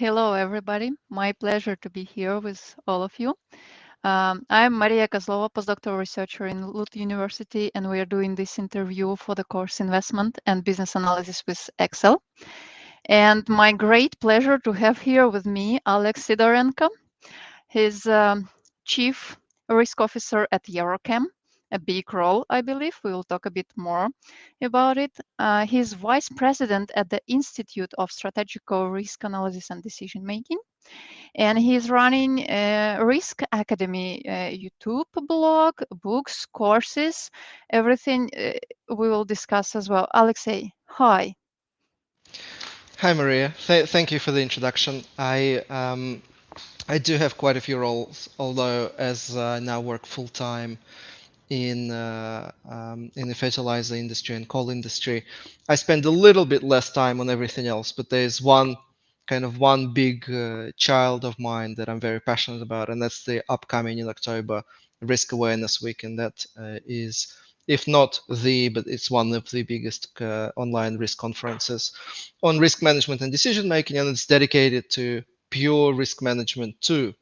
Hello, everybody. My pleasure to be here with all of you. I'm Mariia Kozlova, Postdoctoral Researcher in LUT University, and we are doing this interview for the course Investment and Business Analysis with Excel. And my great pleasure to have here with me Alex Sidorenko. He's Chief Risk Officer at Eurochem, a big role, I believe. We will talk a bit more about it. He's Vice President at the Institute of Strategical Risk Analysis and Decision Making. And he's running a Risk Academy YouTube blog, books, courses, everything we will discuss as well. Alexei, hi. Hi, Maria. Thank you for the introduction. I do have quite a few roles, although as I now work full time in the fertilizer industry and coal industry, I spend a little bit less time on everything else. But there's one big child of mine that I'm very passionate about, and that's the upcoming in October Risk Awareness Week, and that is, if not but it's one of the biggest online risk conferences on risk management and decision making, and it's dedicated to pure risk management too,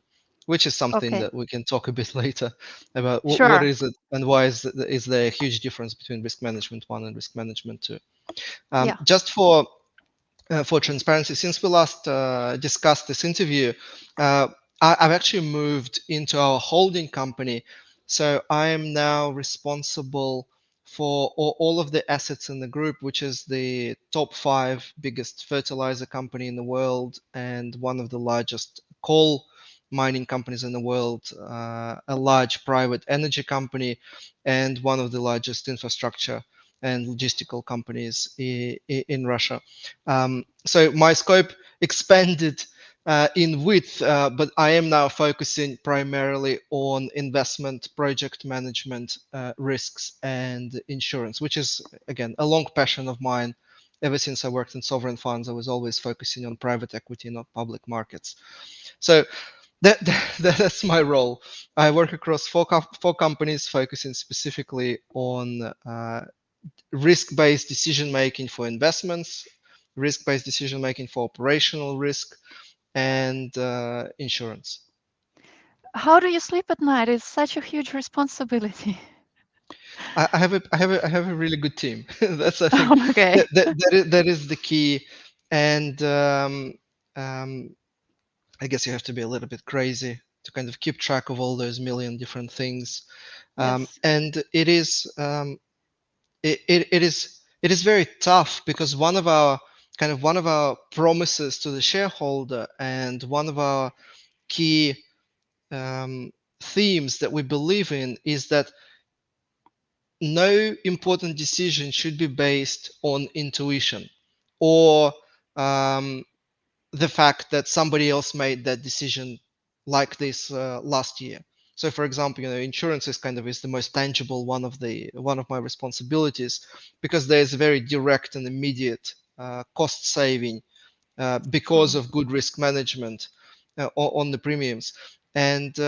which is something Okay, that we can talk a bit later about. What sure. is it and why is there a huge difference between risk management 1 and risk management 2? Yeah. Just for transparency, since we last discussed this interview, I've actually moved into our holding company. So I am now responsible for all of the assets in the group, which is the top 5 biggest fertilizer company in the world and one of the largest coal mining companies in the world, a large private energy company, and one of the largest infrastructure and logistical companies in Russia. So my scope expanded in width, but I am now focusing primarily on investment, project management, risks, and insurance, which is, again, a long passion of mine. Ever since I worked in sovereign funds, I was always focusing on private equity, not public markets. So that's my role. I work across four companies, focusing specifically on risk-based decision making for investments, risk-based decision making for operational risk, and insurance. How do you sleep at night? It's such a huge responsibility. I have a really good team. That's, I think, Okay. that is the key. And I guess you have to be a little bit crazy to kind of keep track of all those million different things. Yes. And it is very tough, because one of our promises to the shareholder and one of our key themes that we believe in is that no important decision should be based on intuition or the fact that somebody else made that decision like this last year. So, for example, insurance is the most tangible one of my responsibilities, because there's a very direct and immediate cost saving because of good risk management on the premiums. And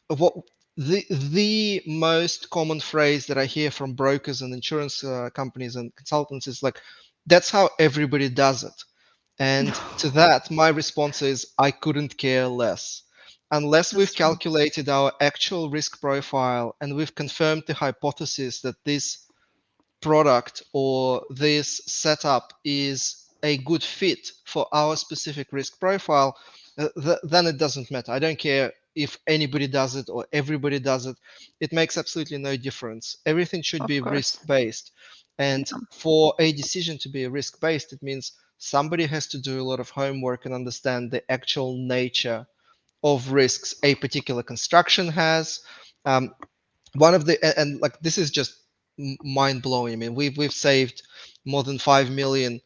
what the most common phrase that I hear from brokers and insurance companies and consultants is like, "That's how everybody does it." And to that, my response is, I couldn't care less. Unless That's we've true. calculated our actual risk profile and we've confirmed the hypothesis that this product or this setup is a good fit for our specific risk profile, then it doesn't matter. I don't care if anybody does it or everybody does it. It makes absolutely no difference. Everything should Of be course. risk-based. And Yeah. for a decision to be risk-based, it means somebody has to do a lot of homework and understand the actual nature of risks a particular construction has. Um, One of the and like this is just mind blowing. I mean, we've saved more than 5 million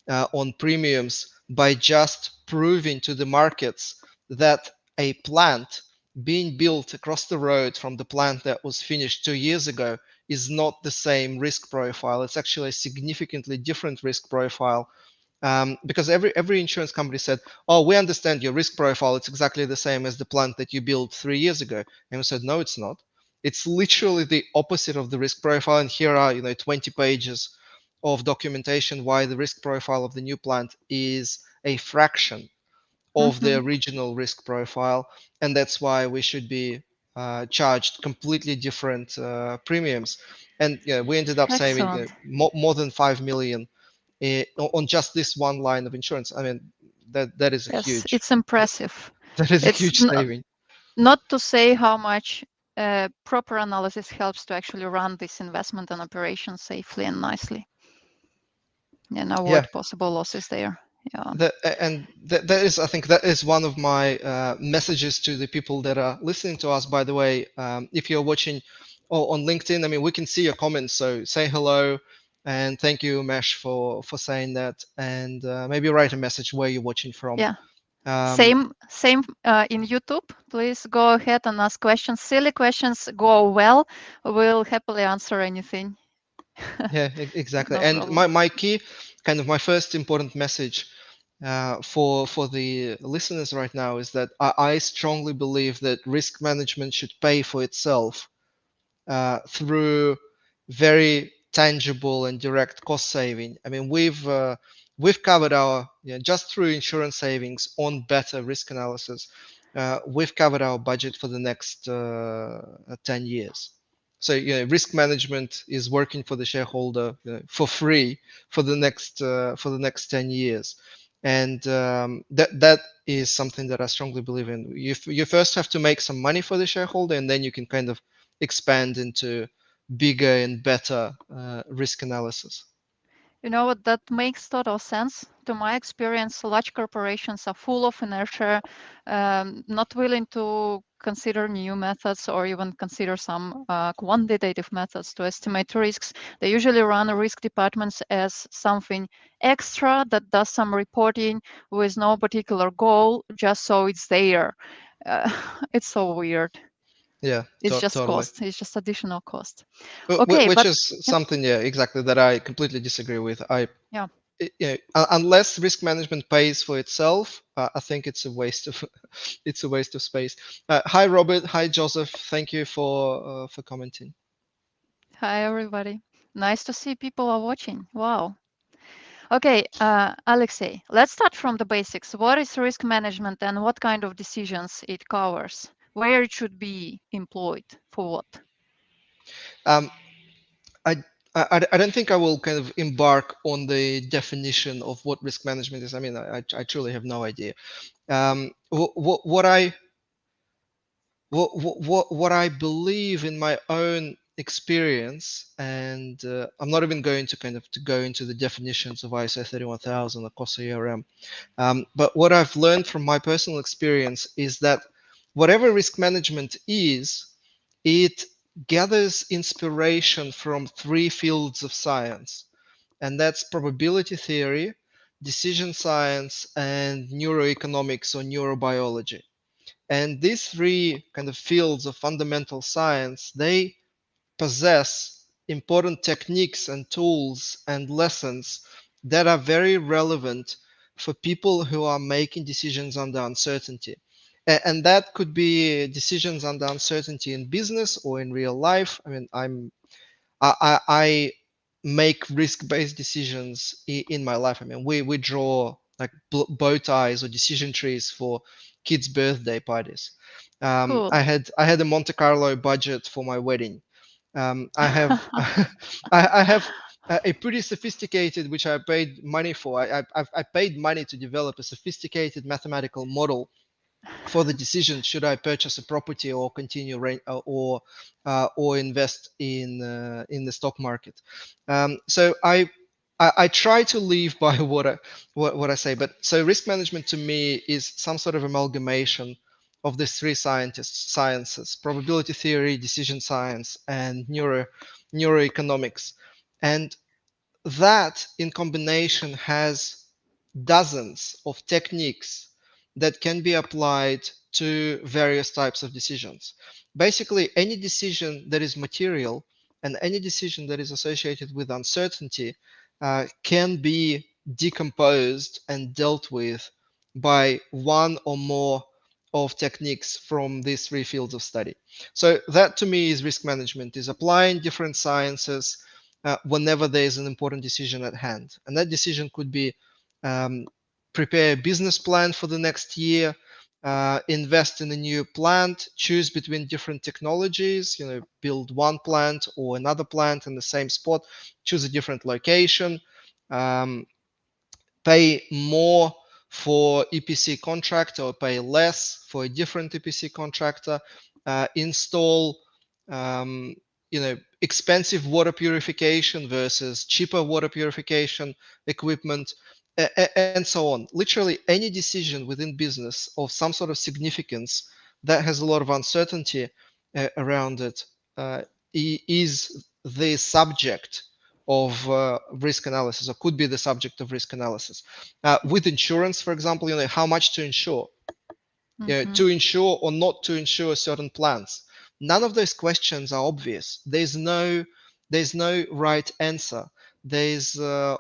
on premiums by just proving to the markets that a plant being built across the road from the plant that was finished 2 years ago is not the same risk profile. It's actually a significantly different risk profile, because every insurance company said, "Oh, we understand your risk profile. It's exactly the same as the plant that you built 3 years ago." And we said, "No, it's not. It's literally the opposite of the risk profile." And here are 20 pages of documentation why the risk profile of the new plant is a fraction of their regional risk profile, and that's why we should be charged completely different premiums. And we ended up saving Excellent. more than 5 million on just this one line of insurance. I mean, that is a Yes, huge it's impressive. that is a It's huge saving. not to say how much proper analysis helps to actually run this investment and operation safely and nicely and Yeah, avoid possible losses there. Yeah. that is, I think, that is one of my messages to the people that are listening to us. By the way, if you're watching on LinkedIn, I mean, we can see your comments, so say hello. And thank you, Mesh, for saying that. And maybe write a message where you're watching from. Yeah. Um, Same in YouTube. Please go ahead and ask questions. Silly questions go well. We'll happily answer anything. yeah, exactly. No And problem. my key, kind of my first important message for the listeners right now is that I strongly believe that risk management should pay for itself through very tangible and direct cost saving. I mean, we've covered our just through insurance savings on better risk analysis. We've covered our budget for the next 10 years. So risk management is working for the shareholder for free for the next 10 years, and that is something that I strongly believe in. You first have to make some money for the shareholder, and then you can kind of expand into bigger and better risk analysis. You know what? That makes total sense. To my experience, large corporations are full of inertia, not willing to consider new methods or even consider some quantitative methods to estimate risks. They usually run risk departments as something extra that does some reporting with no particular goal, just so it's there. Uh, it's so weird. Yeah, It's just totally. cost. It's just additional cost. Okay, Which but is yeah, something, yeah, exactly, that I completely disagree with. yeah. Unless risk management pays for itself, I think it's a waste of it's a waste of space. Hi, Robert. Hi, Joseph. Thank you for commenting. Hi, everybody. Nice to see people are watching. Wow. Okay, Alexei, let's start from the basics. What is risk management and what kind of decisions it covers? Where it should be employed for what? Um, I, I don't think I will kind of embark on the definition of what risk management is. I mean, I truly have no idea. What I what I believe in my own experience, and I'm not even going to kind of to go into the definitions of ISO 31000 or COSA ERM, but what I've learned from my personal experience is that whatever risk management is, it gathers inspiration from three fields of science, and that's probability theory, decision science, and neuroeconomics or neurobiology. And these three kind of fields of fundamental science, they possess important techniques and tools and lessons that are very relevant for people who are making decisions under uncertainty. And that could be decisions under uncertainty in business or in real life. I mean, I make risk-based decisions in my life. I mean, we draw like bow ties or decision trees for kids' birthday parties. Cool. I had a Monte Carlo budget for my wedding. I have I have a pretty sophisticated, which I paid money for. I paid money to develop a sophisticated mathematical model for the decision should I purchase a property or continue or invest in the stock market. So I try to live by what I say. But so risk management to me is some sort of amalgamation of these three sciences: probability theory, decision science, and neuroeconomics. And that in combination has dozens of techniques that can be applied to various types of decisions. Basically, any decision that is material and any decision that is associated with uncertainty can be decomposed and dealt with by one or more of techniques from these three fields of study. So that to me is risk management, is applying different sciences whenever there is an important decision at hand. And that decision could be um, prepare a business plan for the next year, invest in a new plant, choose between different technologies, build one plant or another plant in the same spot, choose a different location, pay more for EPC contractor or pay less for a different EPC contractor, install expensive water purification versus cheaper water purification equipment, and so on. Literally any decision within business of some sort of significance that has a lot of uncertainty around it is the subject of risk analysis, or could be the subject of risk analysis. With insurance, for example, how much to insure, to insure or not to insure certain plans. None of those questions are obvious. There's no right answer. There's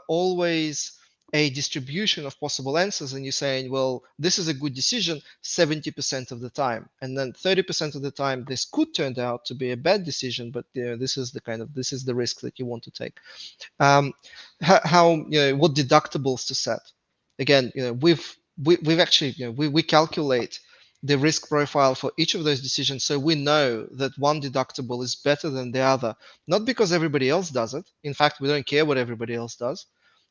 always a distribution of possible answers, and you're saying, well, this is a good decision 70% of the time, and then 30% of the time this could turn out to be a bad decision, but this is the risk that you want to take. How what deductibles to set? Again, we've actually we calculate the risk profile for each of those decisions, so we know that one deductible is better than the other, not because everybody else does it. In fact, we don't care what everybody else does.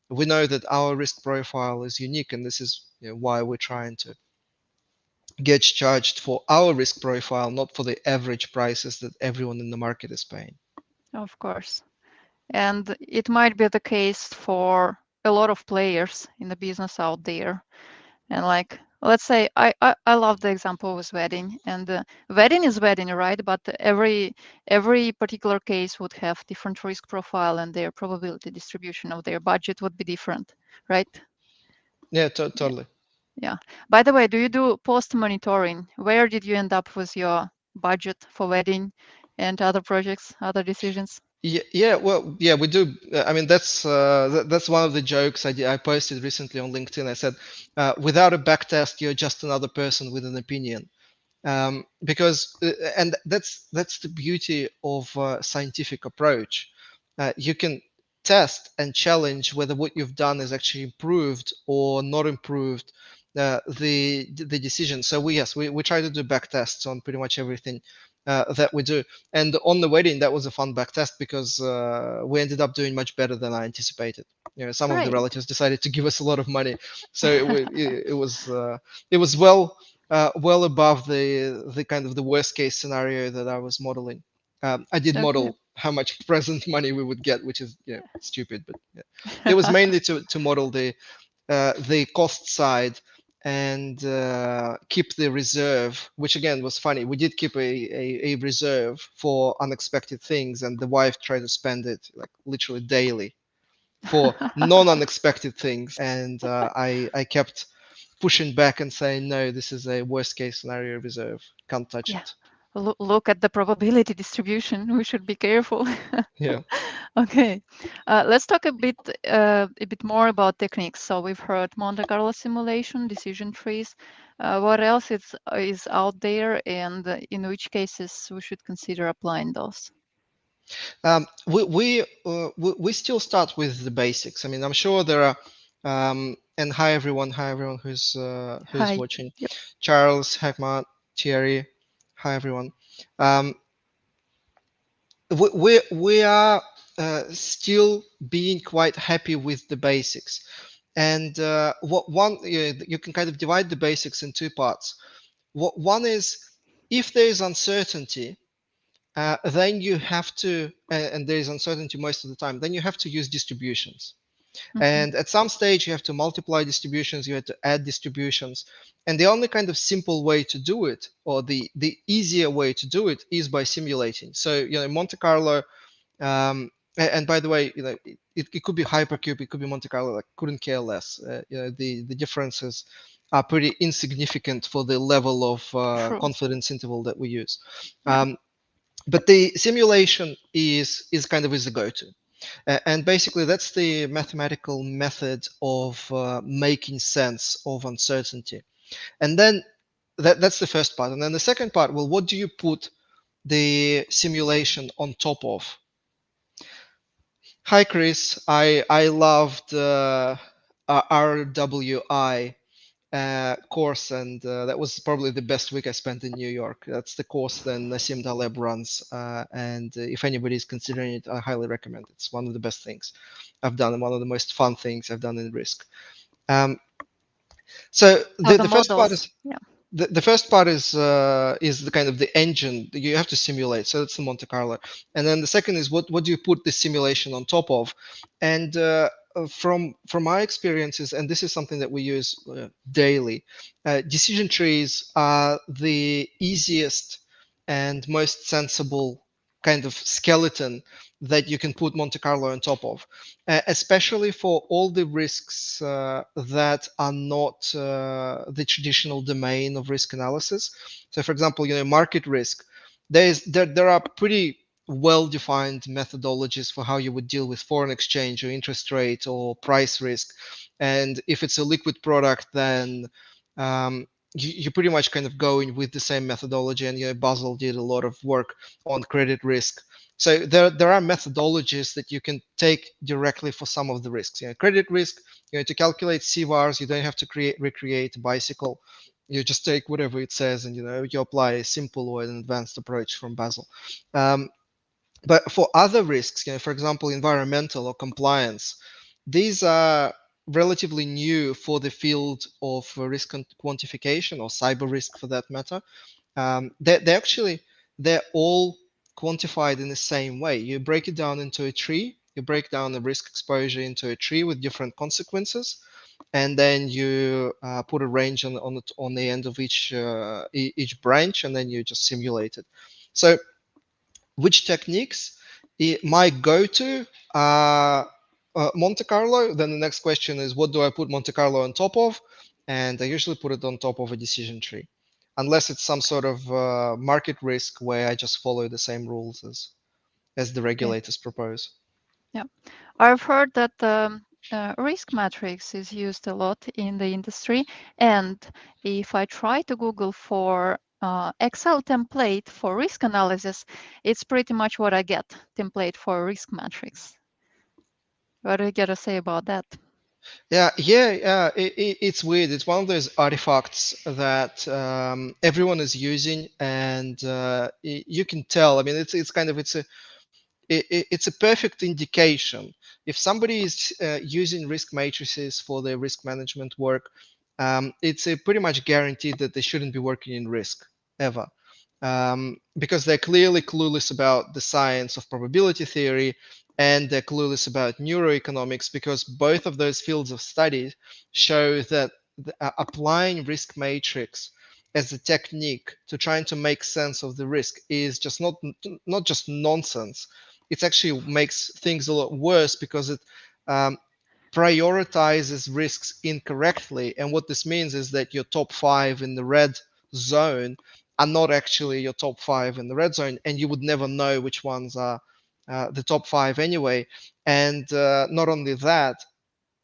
We know that our risk profile is unique, and this is why we're trying to get charged for our risk profile, not for the average prices that everyone in the market is paying. Of course. And it might be the case for a lot of players in the business out there. And like, let's say I love the example with wedding, and wedding is wedding, right? But every particular case would have different risk profile, and their probability distribution of their budget would be different, right? Yeah, totally. Yeah. By the way, do you do post monitoring? Where did you end up with your budget for wedding and other projects, other decisions? Well, we do. I mean, that's one of the jokes I posted recently on LinkedIn. I said, without a back test, you're just another person with an opinion. Because and that's the beauty of scientific approach. You can test and challenge whether what you've done is actually improved or not improved the decision. So we try to do back tests on pretty much everything that we do. And on the wedding, that was a fun back test because we ended up doing much better than I anticipated. Some of the Great. relatives decided to give us a lot of money, so it was well above the kind of the worst case scenario that I was modeling. I did Okay. model how much present money we would get, which is stupid, but it was mainly to model the cost side and keep the reserve, which again was funny. We did keep a reserve for unexpected things, and the wife tried to spend it like literally daily for non-unexpected things, and I kept pushing back and saying, no, this is a worst case scenario reserve, can't touch Yeah. it. Look at the probability distribution. We should be careful. Yeah. Okay, let's talk a bit more about techniques. So we've heard Monte Carlo simulation, decision trees. What else is out there, and in which cases we should consider applying those? We still start with the basics. I mean, I'm sure there are. And hi everyone who's Hi. watching. Yep. Charles, Hagma, Thierry, hi everyone. We are still being quite happy with the basics, and what one you can kind of divide the basics in two parts. What one is, if there is uncertainty, then you have to, and there is uncertainty most of the time, then you have to use distributions. And at some stage, you have to multiply distributions, you have to add distributions. And the only kind of simple way to do it, or the easier way to do it, is by simulating. So, Monte Carlo, and by the way, it could be Hypercube, it could be Monte Carlo, I couldn't care less. The differences are pretty insignificant for the level of confidence interval that we use. Yeah. But the simulation is the go-to. And basically, that's the mathematical method of making sense of uncertainty. And then that's the first part. And then the second part, well, what do you put the simulation on top of? Hi, Chris. I loved RWI course, and that was probably the best week I spent in New York. That's the course that Nassim Taleb runs, and if anybody is considering it, I highly recommend it. It's one of the best things I've done, and one of the most fun things I've done in risk. So Of the the first part models. is Yeah. the first part is the kind of the engine that you have to simulate. So that's the Monte Carlo, and then the second is what do you put the simulation on top of? And from my experiences, and this is something that we use daily, decision trees are the easiest and most sensible kind of skeleton that you can put Monte Carlo on top of, especially for all the risks that are not the traditional domain of risk analysis. So, for example, market risk. There are pretty well-defined methodologies for how you would deal with foreign exchange or interest rate or price risk. And if it's a liquid product, then you pretty much kind of go in with the same methodology. And Basel did a lot of work on credit risk. So there are methodologies that you can take directly for some of the risks. Credit risk, to calculate CVARs, you don't have to recreate a bicycle. You just take whatever it says, and you apply a simple or an advanced approach from Basel. But for other risks, for example, environmental or compliance, these are relatively new for the field of risk quantification, or cyber risk for that matter. They're all quantified in the same way. You break it down into a tree. You break down the risk exposure into a tree with different consequences, and then you put a range on the end of each branch, and then you just simulate it. So which techniques might go to Monte Carlo? Then the next question is, what do I put Monte Carlo on top of? And I usually put it on top of a decision tree, unless it's some sort of market risk where I just follow the same rules as the Okay. regulators propose. Yeah. I've heard that risk matrix is used a lot in the industry. And if I try to Google for Excel template for risk analysis, it's pretty much what I get, template for risk matrix. What do you got to say about that? Yeah. It's weird. It's one of those artifacts that everyone is using, and you can tell. I mean, it's a perfect indication. If somebody is using risk matrices for their risk management work, it's a pretty much guaranteed that they shouldn't be working in risk ever, because they're clearly clueless about the science of probability theory, and they're clueless about neuroeconomics, because both of those fields of study show that applying risk matrix as a technique to trying to make sense of the risk is just not just nonsense. It actually makes things a lot worse, because it um, prioritizes risks incorrectly. And what this means is that your top 5 in the red zone are not actually your top 5 in the red zone, and you would never know which ones are the top 5 anyway. And not only that,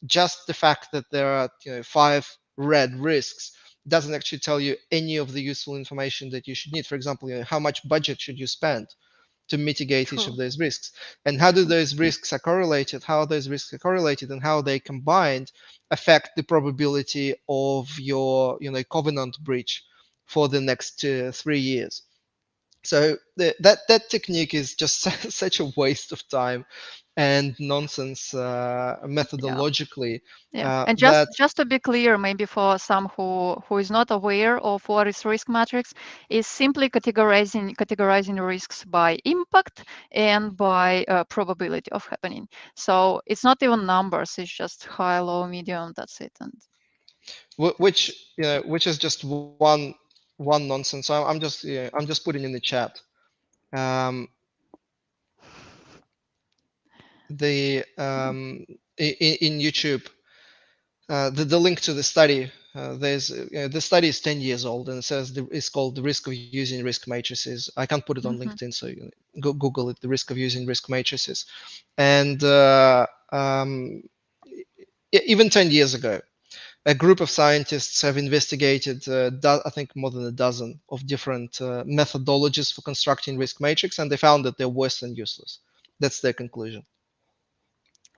just the fact that there are 5 red risks doesn't actually tell you any of the useful information that you should need. For example, how much budget should you spend to mitigate each of True. those risks, and how do those risks are correlated, how those risks are correlated, and how they combined affect the probability of your covenant breach for the next 3 years. So that technique is just such a waste of time and nonsense Yeah. methodologically, Yeah, and just that just to be clear, maybe for some who is not aware of what is risk matrix, is simply categorizing risks by impact and by probability of happening. So it's not even numbers; it's just high, low, medium. That's it. And which is just one nonsense. So I'm just putting in the chat. Um, the in YouTube, the link to the study. There's the study is 10 years old, and it says it's called the risk of using risk matrices. I can't put it on mhm. LinkedIn, so go Google it. The risk of using risk matrices, and even 10 years ago, a group of scientists have investigated, I think, more than a dozen of different methodologies for constructing risk matrix, and they found that they're worse than useless. That's their conclusion.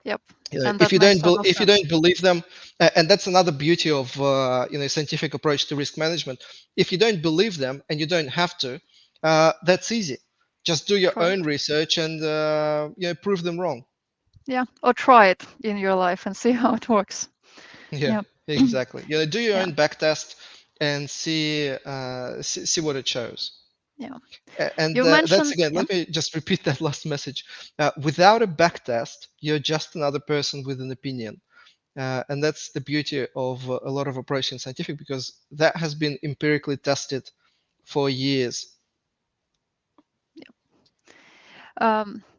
Yep, And if that you makes don't total if you sense. don't believe them, and that's another beauty of scientific approach to risk management. If you don't believe them, and you don't have to, that's easy. Just do your own Correct. research and prove them wrong. Yeah. Or try it in your life and see how it works. Yeah, Yeah. exactly. Do your Yeah. own back test and see what it shows. Yeah. And You that's, mentioned, again, yeah, let me just repeat that last message. Without a back test, you're just another person with an opinion. And that's the beauty of a lot of approach in scientific, because that has been empirically tested for years.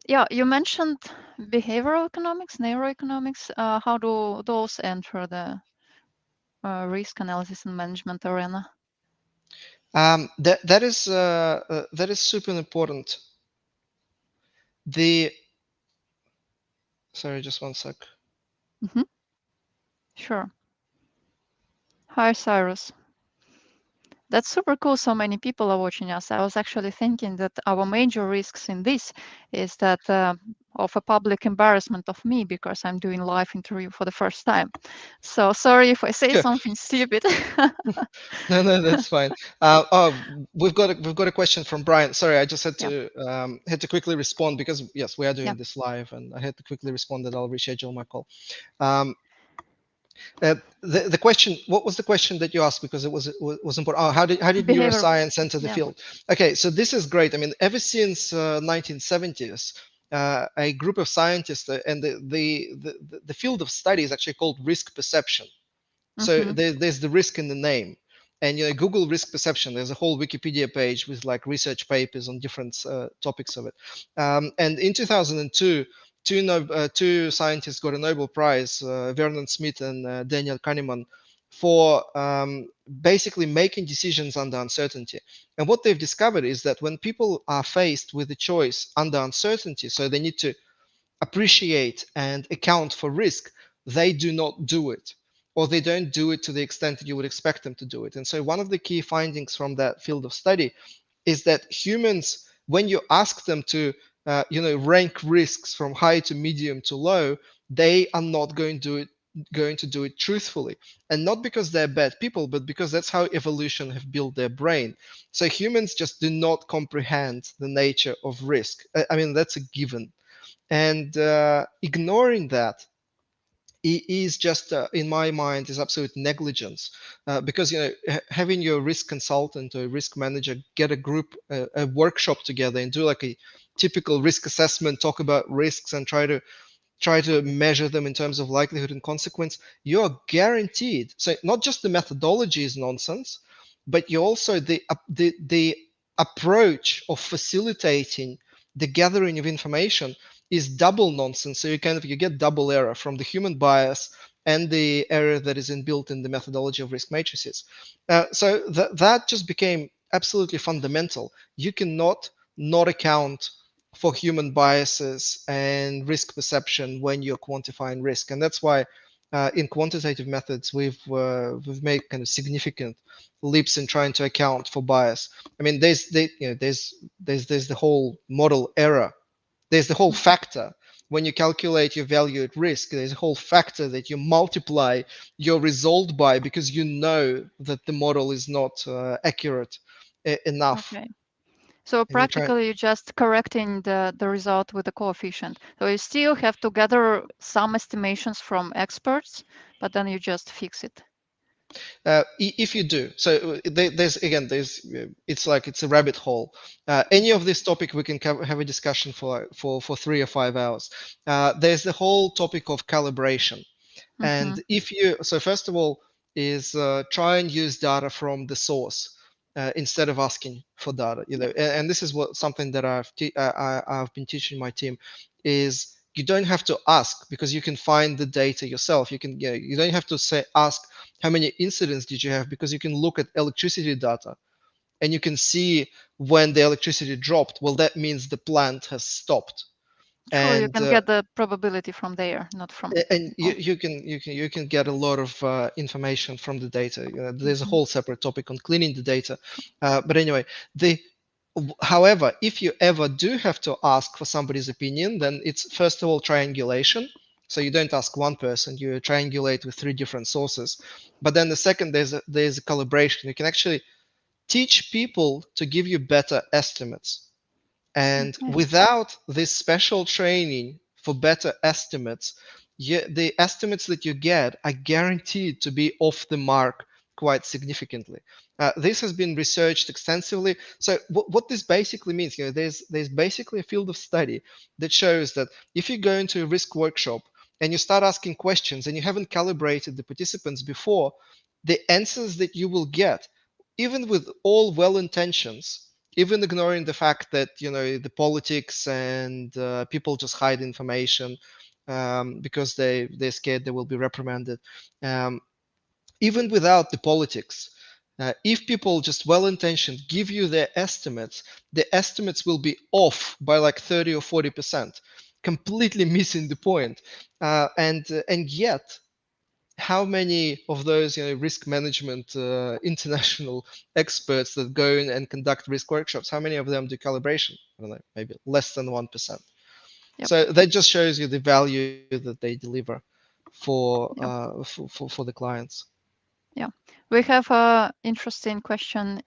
yeah, you mentioned behavioral economics, neuroeconomics. How do those enter the risk analysis and management arena? That is super important. The Sorry, just one sec. Hmm. Sure. Hi, Cyrus. That's super cool. So many people are watching us. I was actually thinking that our major risks in this is that of a public embarrassment of me because I'm doing live interview for the first time. So sorry if I say something stupid. No, that's fine. We've got a question from Brian. Sorry, I just Yeah, had to quickly respond, because yes, we are yeah. doing this live, and I had to quickly respond that I'll reschedule my call. Um, the question, what was the question that you asked? Because it was important. Oh, how did Behavior. neuroscience enter the Yeah. field? Okay, so this is great. I mean, ever since 1970s, a group of scientists, and the field of study is actually called risk perception. So Mm-hmm. there's the risk in the name. And Google risk perception, there's a whole Wikipedia page with like research papers on different topics of it. And in 2002, two scientists got a Nobel Prize, Vernon Smith and Daniel Kahneman, for basically making decisions under uncertainty. And what they've discovered is that when people are faced with a choice under uncertainty, so they need to appreciate and account for risk, they do not do it, or they don't do it to the extent that you would expect them to do it. And so one of the key findings from that field of study is that humans, when you ask them to rank risks from high to medium to low, they are not going to do it truthfully, and not because they're bad people, but because that's how evolution have built their brain. So humans just do not comprehend the nature of risk. I mean, that's a given. And ignoring that is just, in my mind, is absolute negligence, because having your risk consultant or risk manager get a group, a workshop together, and do like a typical risk assessment, talk about risks, and try to measure them in terms of likelihood and consequence, you're guaranteed. So not just the methodology is nonsense, but you also the approach of facilitating the gathering of information is double nonsense. So you get double error from the human bias and the error that is inbuilt in the methodology of risk matrices. So that just became absolutely fundamental. You cannot not account for human biases and risk perception when you're quantifying risk. And that's why in quantitative methods we've made kind of significant leaps in trying to account for bias. I mean, there's the whole model error. There's the whole Mm-hmm. factor. When you calculate your value at risk, there's a whole factor that you multiply your result by, because you know that the model is not accurate enough. Okay. So And you try. practically you're just correcting the result with the coefficient. So you still have to gather some estimations from experts, but then you just fix it. If you do, so it's a rabbit hole. Any of this topic we can have a discussion for 3 or 5 hours. There's the whole topic of calibration. Mm-hmm. And if you, so first of all, is try and use data from the source instead of asking for data. Yeah. And this is what something that I've been teaching my team is, you don't have to ask, because you can find the data yourself. You don't have to say ask how many incidents did you have, because you can look at electricity data and you can see when the electricity dropped. Well, that means the plant has stopped. True, you And can get the probability from there, not from and you, technical. you can get a lot of information from the data. There's a Mm-hmm. whole separate topic on cleaning the data. But anyway, however, if you ever do have to ask for somebody's opinion, then it's first of all triangulation. So you don't ask one person, you triangulate with 3 different sources. But then the second, there's a calibration. You can actually teach people to give you better estimates. And Okay. without this special training for better estimates, the estimates that you get are guaranteed to be off the mark quite significantly. This has been researched extensively. So what this basically means, there's basically a field of study that shows that if you go into a risk workshop and you start asking questions and you haven't calibrated the participants before, the answers that you will get, even with all well intentions, even ignoring the fact that the politics and people just hide information because they're scared they will be reprimanded. Um, Even without the politics, if people just well-intentioned give you their estimates, the estimates will be off by like 30 or 40%, completely missing the point. And yet, how many of those risk management international experts that go in and conduct risk workshops, how many of them do calibration? I don't know, maybe less than 1%. Yep. So that just shows you the value that they deliver Yep. for the clients. Yeah. We have a interesting question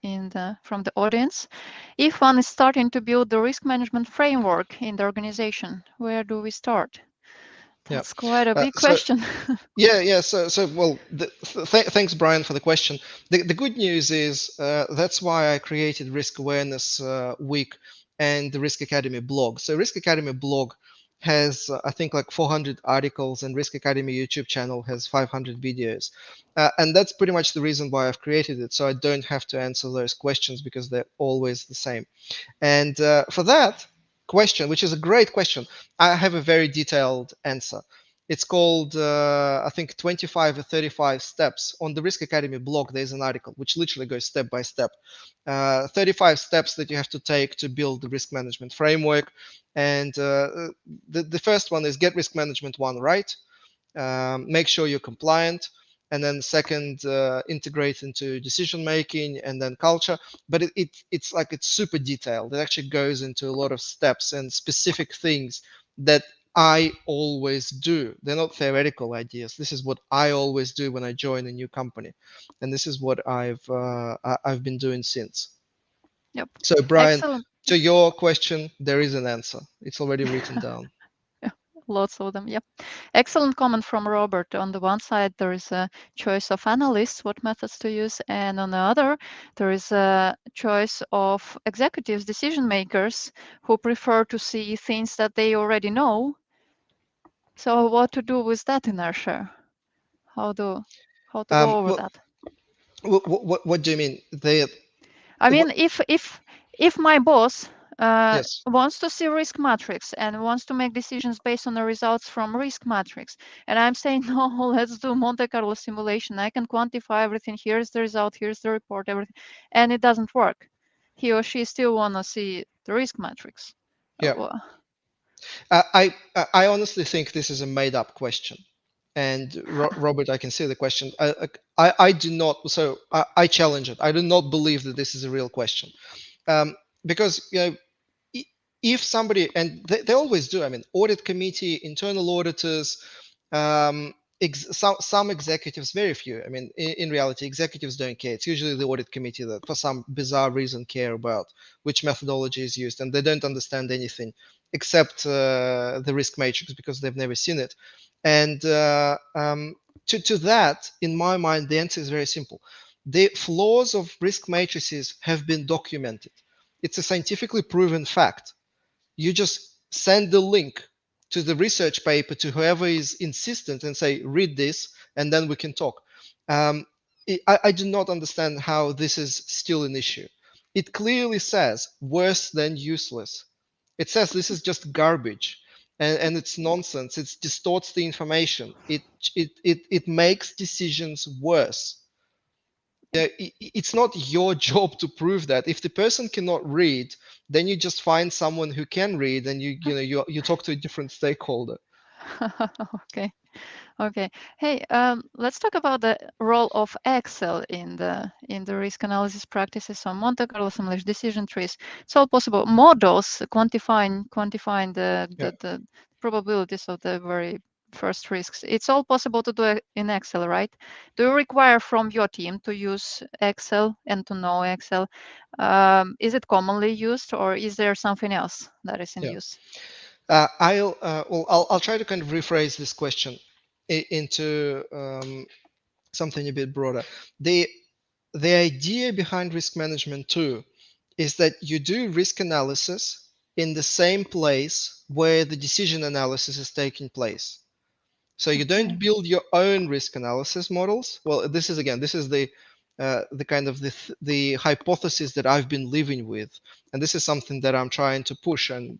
from the audience. If one is starting to build the risk management framework in the organization, where do we start? Yeah. That's quite a big So question. yeah. So well, thanks, Brian, for the question. The good news is that's why I created Risk Awareness Week and the Risk Academy blog. So Risk Academy blog has I think like 400 articles, and Risk Academy YouTube channel has 500 videos, and that's pretty much the reason why I've created it. So I don't have to answer those questions because they're always the same. And for that question, which is a great question, I have a very detailed answer. It's called, I think, 25 or 35 steps. On the Risk Academy blog, there's an article which literally goes step by step. 35 steps that you have to take to build the risk management framework. And the first one is get risk management one right. Make sure you're compliant, and then second, integrate into decision making, and then culture. But it's like it's super detailed. It actually goes into a lot of steps and specific things that I always do. They're not theoretical ideas. This is what I always do when I join a new company, and this is what I've been doing since. Yep. So Brian, Excellent. to your question, there is an answer. It's already written down. Lots of them. Yep. Excellent comment from Robert. On the one side, there is a choice of analysts, what methods to use, and on the other, there is a choice of executives, decision makers, who prefer to see things that they already know. So, what to do with that inertia? How to go over Well, that? what do you mean? They I what? mean, if my boss Yes. wants to see risk matrix and wants to make decisions based on the results from risk matrix, and I'm saying no, let's do Monte Carlo simulation. I can quantify everything. Here's the result. Here's the report. Everything, and it doesn't work. He or she still want to see the risk matrix. Yeah. Well, I honestly think this is a made up question. And Robert, I can see the question. I do not. So I challenge it. I do not believe that this is a real question, because if somebody, and they always do. I mean, audit committee, internal auditors, some executives, very few. I mean, in reality, executives don't care. It's usually the audit committee that, for some bizarre reason, care about which methodology is used, and they don't understand anything except the risk matrix because they've never seen it. And to that, in my mind, the answer is very simple. The flaws of risk matrices have been documented. It's a scientifically proven fact. You just send the link to the research paper to whoever is insistent and say, read this, and then we can talk. I do not understand how this is still an issue. It clearly says worse than useless. It says this is just garbage, and it's nonsense. It distorts the information. It makes decisions worse. It's not your job to prove that. If the person cannot read, then you just find someone who can read, and you talk to a different stakeholder. okay. Okay. Hey, let's talk about the role of Excel in the risk analysis practices. So Monte Carlo simulation, decision trees. It's all possible. Models quantifying Yeah. the probabilities of the very first risks. It's all possible to do it in Excel, right? Do you require from your team to use Excel and to know Excel? Is it commonly used, or is there something else that is in Yeah. use? I'll try to kind of rephrase this question into something a bit broader. The idea behind risk management too is that you do risk analysis in the same place where the decision analysis is taking place. So you Okay. don't build your own risk analysis models. Well, this is the kind of the hypothesis that I've been living with, and this is something that I'm trying to push. And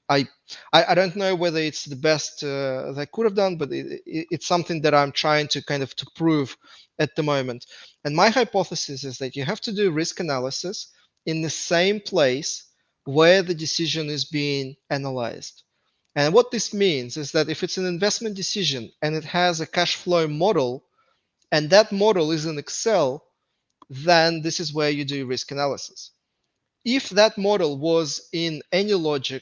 I, I don't know whether it's the best that I could have done, but it's something that I'm trying to kind of to prove at the moment. And my hypothesis is that you have to do risk analysis in the same place where the decision is being analyzed. And what this means is that if it's an investment decision and it has a cash flow model, and that model is in Excel, then this is where you do risk analysis. If that model was in AnyLogic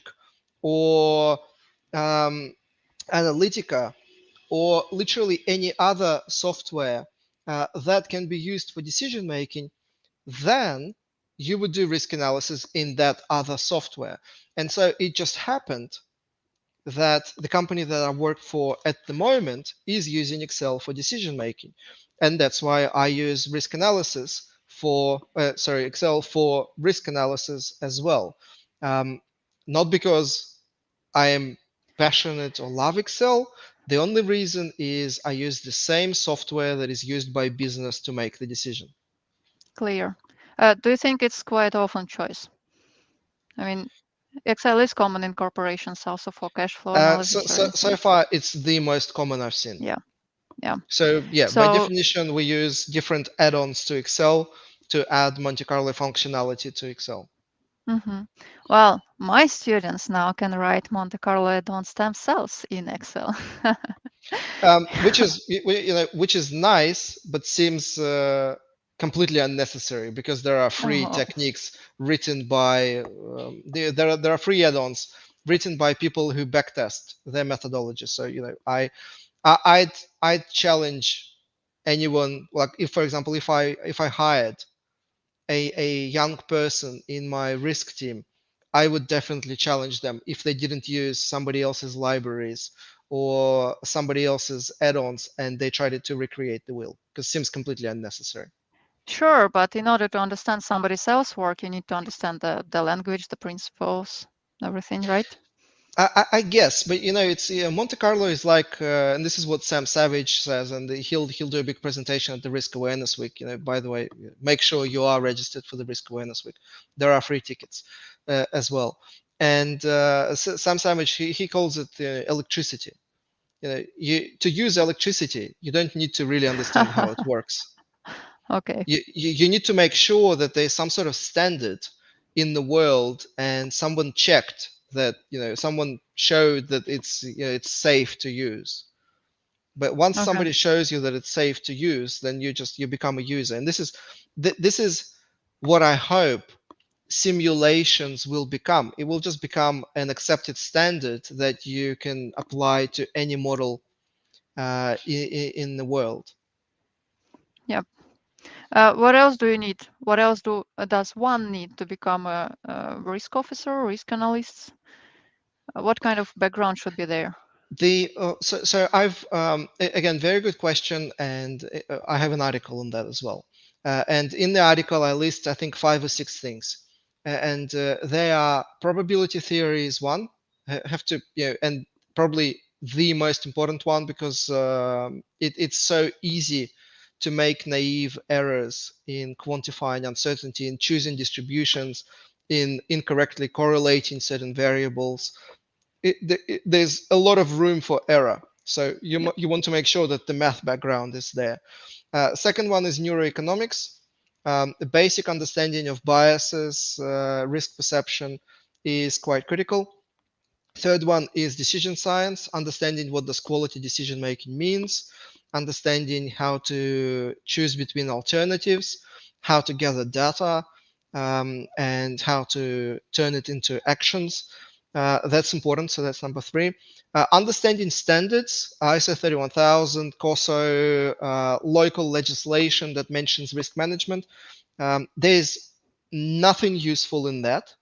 or Analytica or literally any other software that can be used for decision making, then you would do risk analysis in that other software. And so it just happened that the company that I work for at the moment is using Excel for decision making. And that's why I use risk analysis Excel for risk analysis as well. Not because I am passionate or love Excel. The only reason is I use the same software that is used by business to make the decision. Clear. Do you think it's quite often choice? I mean, Excel is common in corporations also for cash flow analysis, for So instance. far, it's the most common I've seen. Yeah, yeah. So yeah, by So, definition, we use different add-ons to Excel to add Monte Carlo functionality to Excel. well, my students now can write Monte Carlo add-ons themselves in Excel. Which is nice, but seems completely unnecessary because there are free Oh, techniques written by there are free add-ons written by people who backtest their methodology. So I'd challenge anyone, like if for example if I hired a young person in my risk team, I would definitely challenge them if they didn't use somebody else's libraries or somebody else's add-ons and they tried to recreate the wheel, because it seems completely unnecessary. sure, but in order to understand somebody else's work, you need to understand the language, the principles, everything, right? I guess, but it's Monte Carlo is like, and this is what Sam Savage says, and he'll do a big presentation at the Risk Awareness Week. By the way, make sure you are registered for the Risk Awareness Week. There are free tickets as well. And Sam Savage he calls it electricity. To use electricity, you don't need to really understand how it works. Okay. You need to make sure that there's some sort of standard in the world and someone checked that someone showed that it's safe to use. But once Okay. somebody shows you that it's safe to use, then you become a user. And this is what I hope simulations will become. It will just become an accepted standard that you can apply to any model in the world. Yep. What else do you need? What else does one need to become a risk officer, risk analyst? What kind of background should be there? So I've again, very good question, and I have an article on that as well. And in the article, I list I think 5 or 6 things, and they are probability theory is one. Have to and probably the most important one because it's so easy to make naive errors in quantifying uncertainty, in choosing distributions, in incorrectly correlating certain variables. There's a lot of room for error. So Yep. you want to make sure that the math background is there. Second one is neuroeconomics. The basic understanding of biases, risk perception is quite critical. Third one is decision science, understanding what does quality decision making means, understanding how to choose between alternatives, how to gather data, and how to turn it into actions. That's important. So that's number 3. Understanding standards, ISO 31000, COSO, local legislation that mentions risk management. There's nothing useful in that.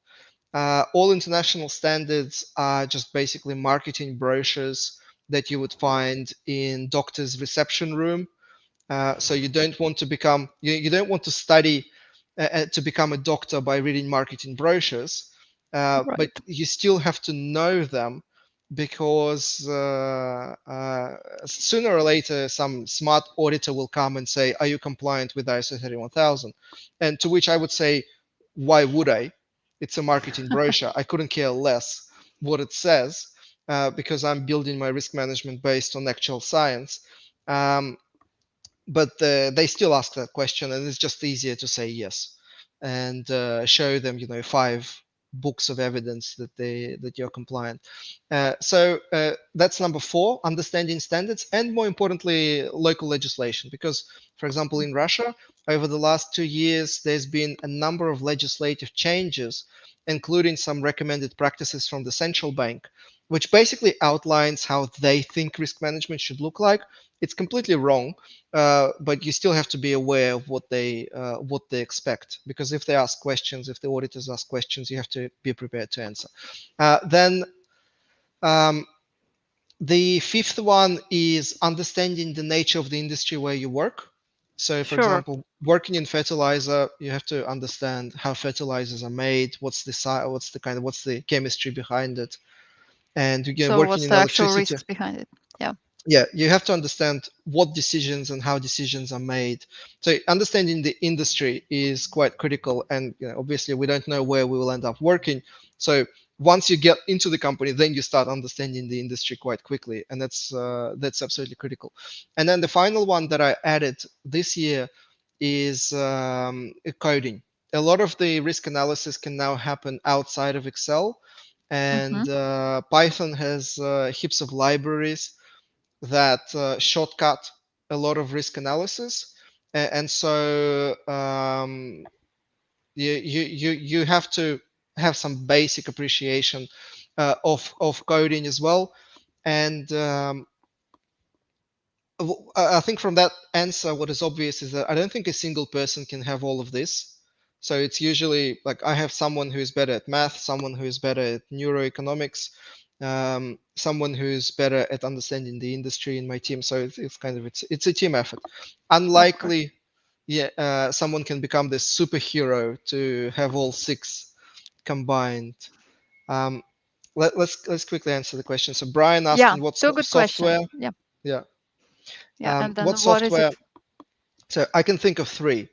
All international standards are just basically marketing brochures that you would find in doctor's reception room. So you don't want to become, you don't want to study to become a doctor by reading marketing brochures, but Right. you still have to know them because sooner or later some smart auditor will come and say, are you compliant with ISO 31000? And to which I would say, why would I? It's a marketing brochure. I couldn't care less what it says because I'm building my risk management based on actual science. But they still ask that question, and it's just easier to say yes and show them, 5 books of evidence that you're compliant. So that's number 4: understanding standards, and more importantly, local legislation. Because, for example, in Russia, over the last 2 years, there's been a number of legislative changes, including some recommended practices from the central bank, which basically outlines how they think risk management should look like. It's completely wrong, but you still have to be aware of what they expect, because if they ask questions, if the auditors ask questions, you have to be prepared to answer. Then um, the 5th one is understanding the nature of the industry where you work. So, for Sure. example, working in fertilizer, you have to understand how fertilizers are made, what's the chemistry behind it, and again, So working what's in the actual electricity. risks behind it? Yeah. Yeah, you have to understand what decisions and how decisions are made. So understanding the industry is quite critical, and obviously we don't know where we will end up working. So once you get into the company, then you start understanding the industry quite quickly, and that's absolutely critical. And then the final one that I added this year is coding. A lot of the risk analysis can now happen outside of Excel, Mm-hmm. and Python has heaps of libraries that shortcut a lot of risk analysis, and so you have to have some basic appreciation of coding as well. And I think from that answer, what is obvious is that I don't think a single person can have all of this. So it's usually like I have someone who is better at math, someone who is better at neuroeconomics, someone who's better at understanding the industry in my team. So it's a team effort. Of course. Unlikely, yeah, someone can become this superhero to have all 6 combined. Um, let's quickly answer the question. So Brian Yeah. asking what Two sort of good questions. software? Yeah. Yeah. Yeah. And What then what is software? it? So I can think of 3.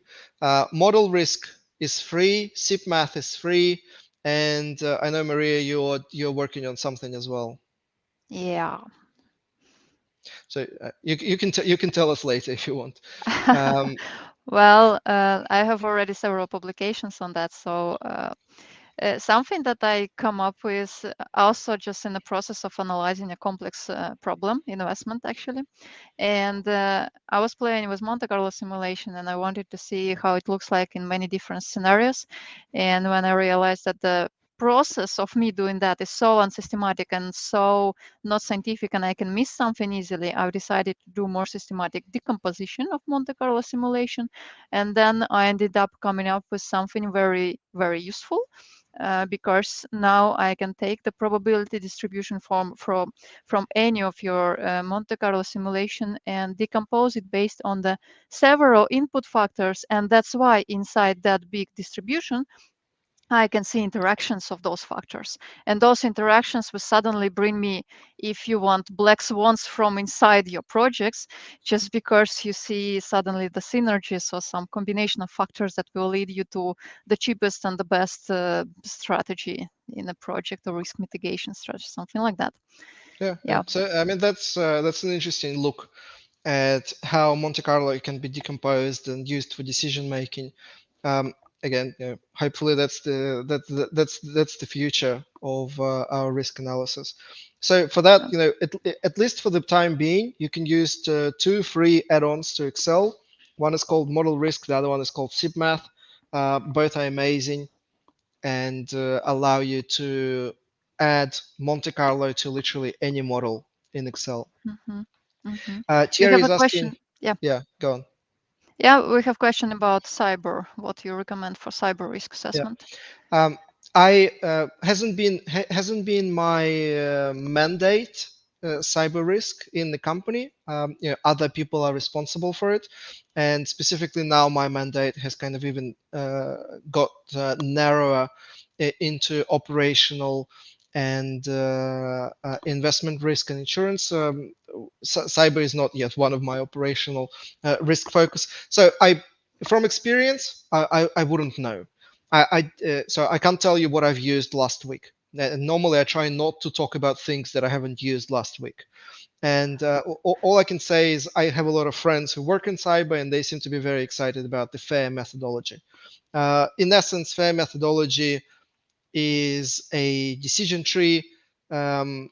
Model Risk is free, SIP Math is free, and I know Maria, you're working on something as well. Yeah. So you can tell us later if you want. Um, Well, I have already several publications on that. So something that I come up with also just in the process of analyzing a complex problem, investment actually. And I was playing with Monte Carlo simulation, and I wanted to see how it looks like in many different scenarios. And when I realized that the process of me doing that is so unsystematic and so not scientific, and I can miss something easily, I decided to do more systematic decomposition of Monte Carlo simulation. And then I ended up coming up with something very, very useful. Because now I can take the probability distribution from any of your Monte Carlo simulation and decompose it based on the several input factors. And that's why inside that big distribution, I can see interactions of those factors. And those interactions will suddenly bring me, if you want, black swans from inside your projects, just because you see suddenly the synergies or some combination of factors that will lead you to the cheapest and the best strategy in a project or risk mitigation strategy, something like that. yeah. Yeah. So I mean that's an interesting look at how Monte Carlo can be decomposed and used for decision making. Um, Again, hopefully that's the future of our risk analysis. So for that, Uh, at least for the time being, you can use 2 free add-ons to Excel. One is called Model Risk, the other one is called SIPMath. Both are amazing and allow you to add Monte Carlo to literally any model in Excel. Mm-hmm. Mm-hmm. We Thierry have is a asking, question. Yeah. yeah, go on. Yeah, we have a question about cyber. What you recommend for cyber risk Yeah. assessment? I hasn't been my mandate cyber risk in the company. Other people are responsible for it, and specifically now my mandate has kind of even got narrower into operational and investment risk and insurance. Cyber is not yet one of my operational risk focus. So from experience, I wouldn't know. So I can't tell you what I've used last week. Normally, I try not to talk about things that I haven't used last week. And all I can say is I have a lot of friends who work in cyber, and they seem to be very excited about the FAIR methodology. In essence, FAIR methodology is a decision tree. Um,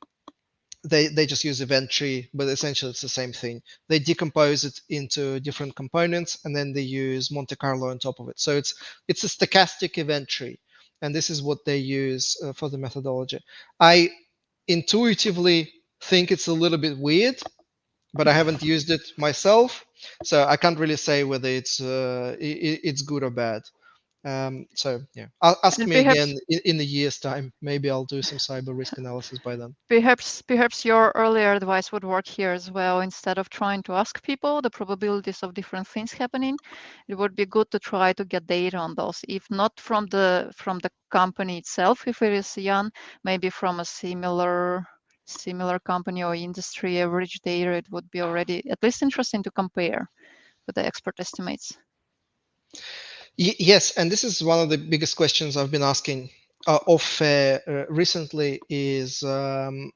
they just use event tree, but essentially it's the same thing. They decompose it into different components, and then they use Monte Carlo on top of it. So it's a stochastic event tree, and this is what they use for the methodology. I intuitively think it's a little bit weird, but I haven't used it myself, so I can't really say whether it's good or bad. So yeah, ask And me again in a year's time. Maybe I'll do some cyber risk analysis by then. perhaps your earlier advice would work here as well. Instead of trying to ask people the probabilities of different things happening, it would be good to try to get data on those. If not from the company itself, if it is young, maybe from a similar company or industry average data, it would be already at least interesting to compare with the expert estimates. Yes, and this is one of the biggest questions I've been asking recently is why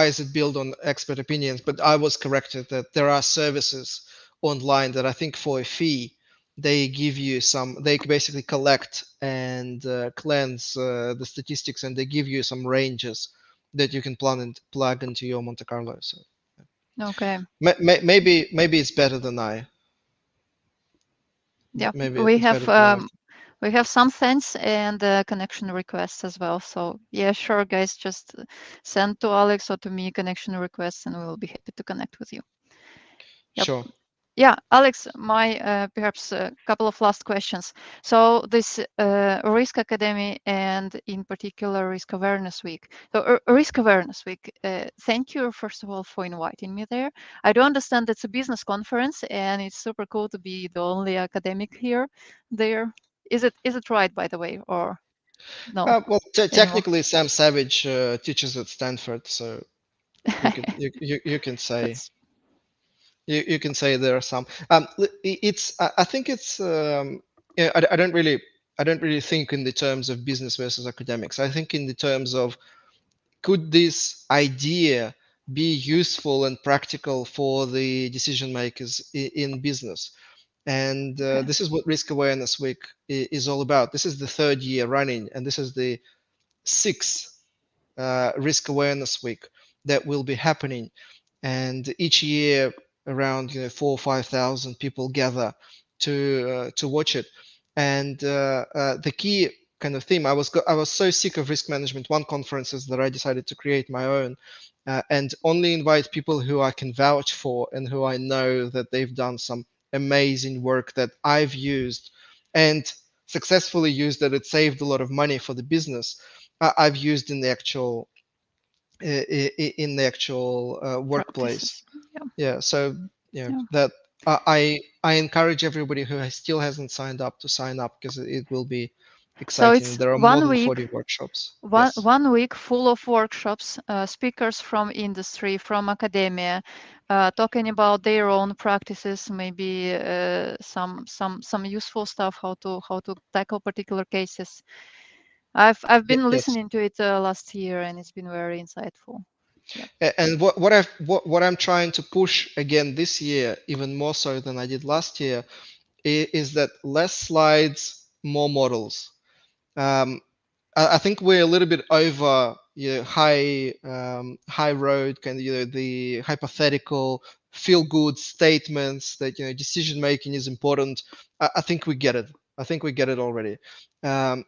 is it built on expert opinions? But I was corrected that there are services online that I think for a fee, they give you some, they basically collect and cleanse the statistics, and they give you some ranges that you can plug into your Monte Carlo. So Okay. maybe it's better than I. Yeah, Maybe we it's have better than I. we have some thanks and connection requests as well. So yeah, sure, guys, just send to Alex or to me connection requests, and we will be happy to connect with you. Yep. Sure. Yeah, Alex, my perhaps a couple of last questions. So this Risk Academy and in particular Risk Awareness Week. So Risk Awareness Week, thank you first of all for inviting me there. I do understand it's a business conference and it's super cool to be the only academic here there. Is it right, by the way, or no Well, anymore? technically, Sam Savage teaches at Stanford, so you can say That's you can say there are some. It's I think it's yeah, I don't really think in the terms of business versus academics. I think in the terms of could this idea be useful and practical for the decision makers in business? And okay. this is what Risk Awareness Week is all about. This is the third year running, and this is the sixth Risk Awareness Week that will be happening. And each year, around 4 or 5 thousand people gather to watch it. And the key kind of theme, I was so sick of risk management one conferences that I decided to create my own. And only invite people who I can vouch for and who I know that they've done some amazing work that I've used and successfully used, that it saved a lot of money for the business. I've used in the actual workplace. Practices. Yeah. Yeah, so Yeah. that I encourage everybody who still hasn't signed up to sign up, because it will be So exciting. it's There are more one than week 40 workshops. One, Yes. one week full of workshops, speakers from industry, from academia, talking about their own practices, maybe some useful stuff, how to tackle particular cases. I've been Yes. listening to it last year, and it's been very insightful. Yep. And what I'm trying to push again this year, even more so than I did last year, is that less slides, more models. Um, I think we're a little bit over high road kind of the hypothetical feel good statements that decision making is important. I think we get it. I think we get it already.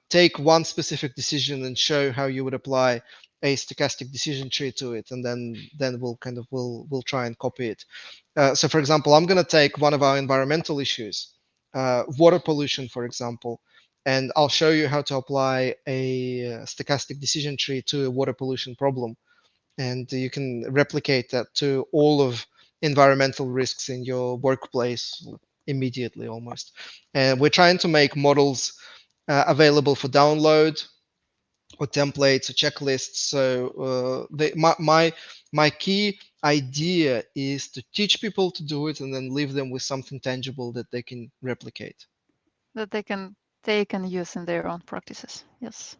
Take one specific decision and show how you would apply a stochastic decision tree to it, and then we'll try and copy it. So for example, I'm going to take one of our environmental issues, water pollution, for example, and I'll show you how to apply a stochastic decision tree to a water pollution problem. And you can replicate that to all of environmental risks in your workplace immediately almost. And we're trying to make models available for download, or templates or checklists. So my key idea is to teach people to do it and then leave them with something tangible that they can replicate. That they can take and use in their own practices. Yes.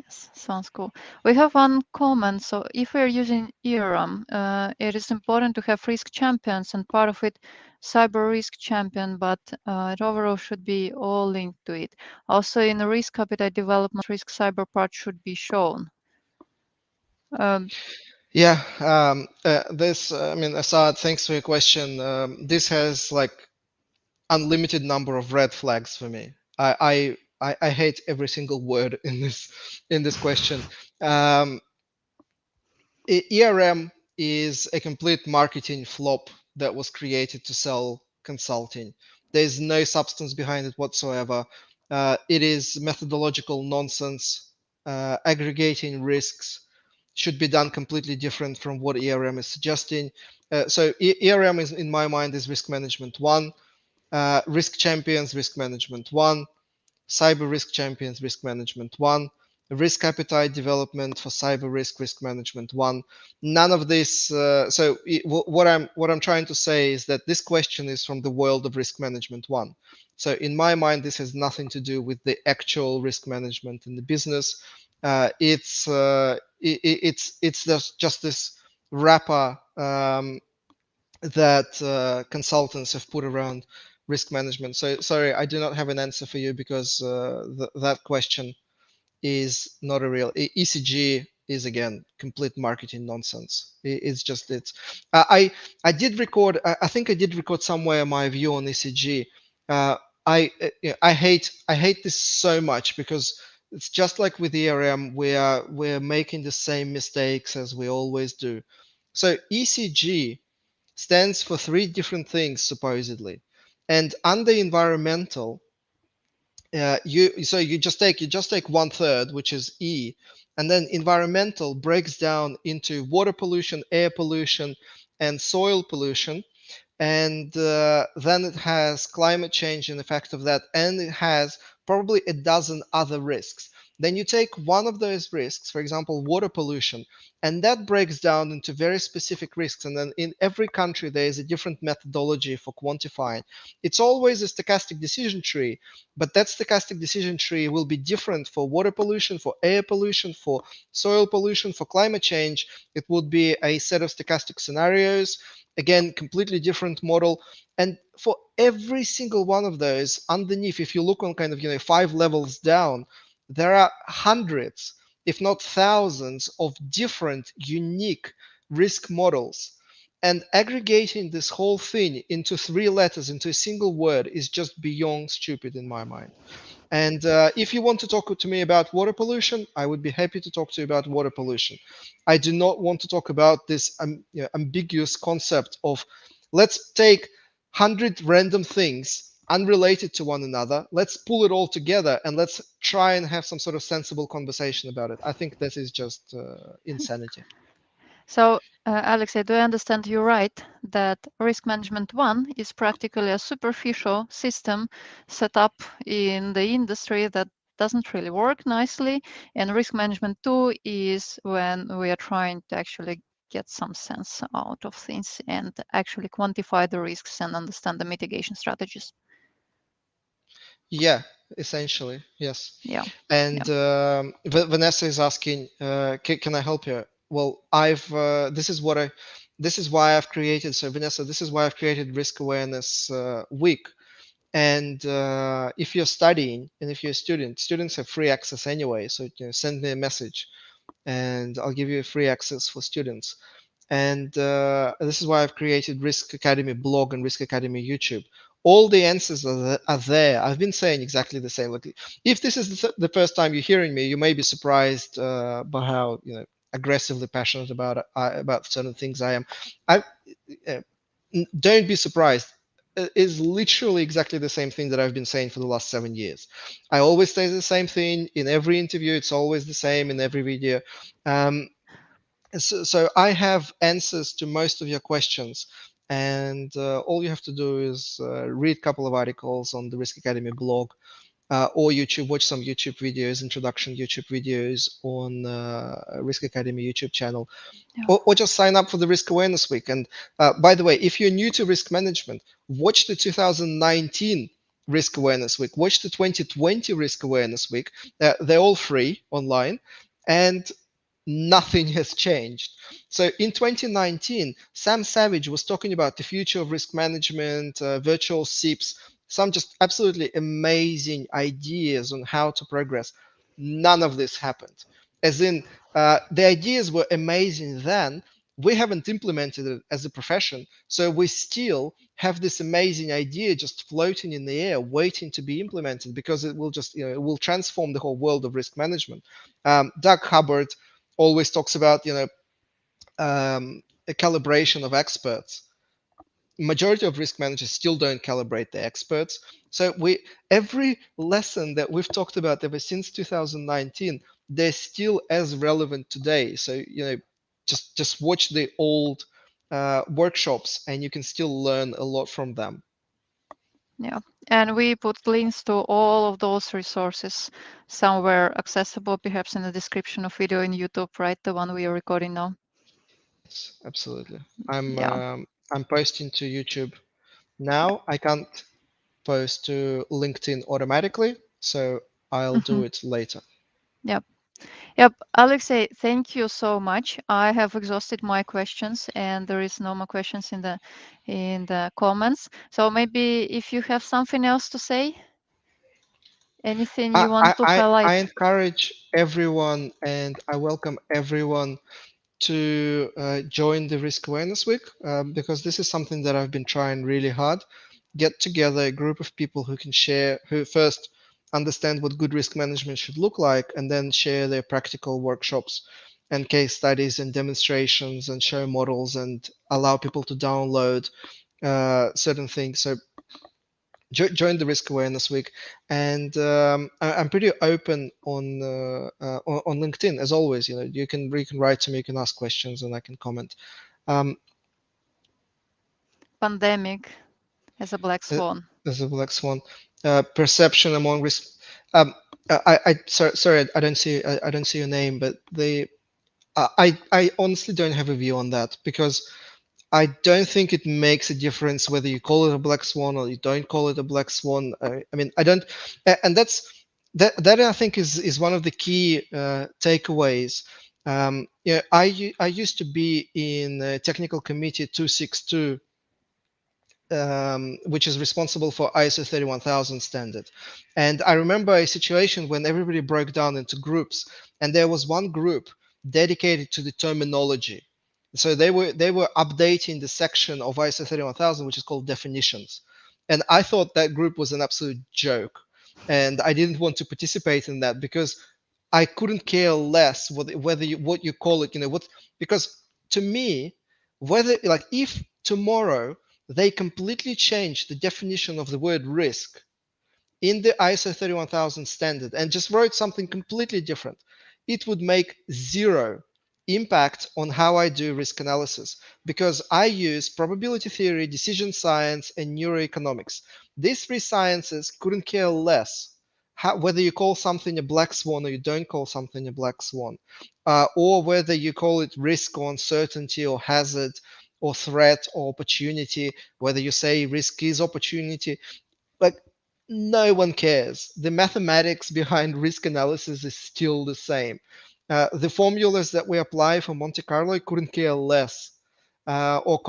Yes, sounds cool. We have one comment. So if we're using ERM, it is important to have risk champions, and part of it, cyber risk champion, but it overall should be all linked to it. Also, in the risk appetite development, risk cyber part should be shown. Yeah, I mean, Assad, thanks for your question. This has like unlimited number of red flags for me. I hate every single word in this question. ERM is a complete marketing flop that was created to sell consulting. There's no substance behind it whatsoever. It is methodological nonsense. Aggregating risks should be done completely different from what ERM is suggesting. So ERM is, in my mind, is risk management one, risk champions, risk management one, cyber risk champions, risk management one, risk appetite development for cyber risk management one. None of this. What I'm trying to say is that this question is from the world of risk management one. So in my mind, this has nothing to do with the actual risk management in the business. It's just this wrapper that consultants have put around risk management. So sorry, I do not have an answer for you because that question is not a real. ECG is again complete marketing nonsense. It's just it. I did record. I think I did record somewhere my view on ECG. Uh, I hate this so much because it's just like with ERM. We're making the same mistakes as we always do. So ECG stands for three different things supposedly, and under environmental, you just take one third, which is E, and then environmental breaks down into water pollution, air pollution, and soil pollution. And then it has climate change in effect of that, and it has probably a dozen other risks. Then you take one of those risks, for example, water pollution, and that breaks down into very specific risks. And then in every country, there is a different methodology for quantifying. It's always a stochastic decision tree, but that stochastic decision tree will be different for water pollution, for air pollution, for soil pollution, for climate change. It would be a set of stochastic scenarios. Again, completely different model. And for every single one of those underneath, if you look on kind of, 5 levels down, there are hundreds, if not thousands, of different unique risk models. And aggregating this whole thing into 3 letters, into a single word, is just beyond stupid in my mind. And if you want to talk to me about water pollution, I would be happy to talk to you about water pollution. I do not want to talk about this ambiguous concept of let's take 100 random things unrelated to one another, let's pull it all together and let's try and have some sort of sensible conversation about it. I think this is just insanity. So, Alex, do I understand you right that risk management one is practically a superficial system set up in the industry that doesn't really work nicely, and risk management two is when we are trying to actually get some sense out of things and actually quantify the risks and understand the mitigation strategies? Yeah, essentially, yes. Yeah. And Vanessa is asking, can I help you? Well, this is why I've created, so Vanessa, this is why I've created Risk Awareness Week. And if you're studying and if you're a student, students have free access anyway. So send me a message and I'll give you free access for students. And this is why I've created Risk Academy blog and Risk Academy YouTube. all the answers are there. I've been saying exactly the same. Like, if this is the first time you're hearing me, you may be surprised by how aggressively passionate about certain things I am. I uh, don't be surprised. It's literally exactly the same thing that I've been saying for the last 7 years. I always say the same thing in every interview. It's always the same in every video. Um, so I have answers to most of your questions, and all you have to do is read a couple of articles on the Risk Academy blog, or YouTube, watch some YouTube videos, introduction YouTube videos on Risk Academy YouTube channel, Yeah. or just sign up for the Risk Awareness Week. And by the way, if you're new to risk management, watch the 2019 Risk Awareness Week, watch the 2020 Risk Awareness Week. They're all free online, and nothing has changed. So in 2019, Sam Savage was talking about the future of risk management, virtual SIPs, some just absolutely amazing ideas on how to progress. None of this happened. As in, the ideas were amazing then. We haven't implemented it as a profession, so we still have this amazing idea just floating in the air, waiting to be implemented because it will just, it will transform the whole world of risk management. Doug Hubbard always talks about, a calibration of experts. Majority of risk managers still don't calibrate the experts. So every lesson that we've talked about ever since 2019, they're still as relevant today. So just watch the old workshops, and you can still learn a lot from them. Yeah, and we put links to all of those resources somewhere accessible, perhaps in the description of video in YouTube, right? The one we are recording now. Yes, absolutely. I'm Yeah. I'm posting to YouTube now. I can't post to LinkedIn automatically, so I'll do Hmm. it later. Yep. Yep. Alexei, thank you so much. I have exhausted my questions and there is no more questions in the comments. So maybe if you have something else to say, anything I, you I, want to I I highlight? encourage everyone, and I welcome everyone to join the Risk Awareness Week, because this is something that I've been trying really hard. Get together a group of people who can share, who first understand what good risk management should look like, and then share their practical workshops and case studies and demonstrations and show models and allow people to download certain things. So join the Risk Awareness Week, and I'm pretty open on LinkedIn as always. You can write to me, you can ask questions, and I can comment. Um, Pandemic as a black swan. there's a black swan perception among risk. Um, sorry, I don't see your name, but I honestly don't have a view on that, because I don't think it makes a difference whether you call it a black swan or you don't call it a black swan. I mean, I don't, and that I think is one of the key takeaways. I used to be in technical committee 262, which is responsible for ISO 31000 standard. And I remember a situation when everybody broke down into groups, and there was one group dedicated to the terminology. So they were updating the section of ISO 31000 which is called definitions. And I thought that group was an absolute joke, and I didn't want to participate in that because I couldn't care less what you call it, because to me, whether, like, if tomorrow they completely changed the definition of the word risk in the ISO 31000 standard and just wrote something completely different, it would make zero impact on how I do risk analysis, because I use probability theory, decision science, and neuroeconomics. These three sciences couldn't care less whether you call something a black swan or you don't call something a black swan, or whether you call it risk or uncertainty or hazard or threat or opportunity, whether you say risk is opportunity. Like, no one cares. The mathematics behind risk analysis is still the same. The formulas that we apply for Monte Carlo couldn't care less. Or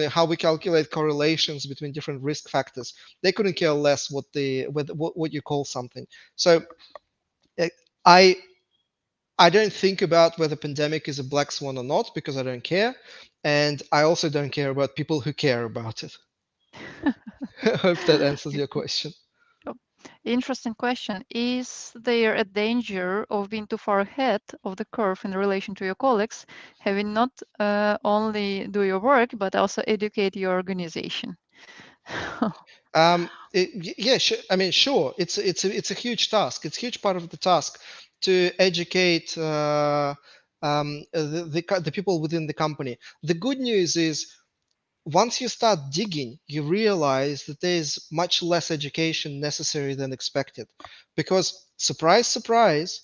how we calculate correlations between different risk factors. They couldn't care less what you call something. So uh, I I don't think about whether pandemic is a black swan or not, because I don't care, and I also don't care about people who care about it. Hope that answers your question. Oh, interesting question. Is there a danger of being too far ahead of the curve in relation to your colleagues, having not only do your work, but also educate your organization? Yeah, sure. I mean, sure. It's a huge task. It's a huge part of the task to educate the people within the company. The good news is once you start digging, you realize that there's much less education necessary than expected, because surprise, surprise,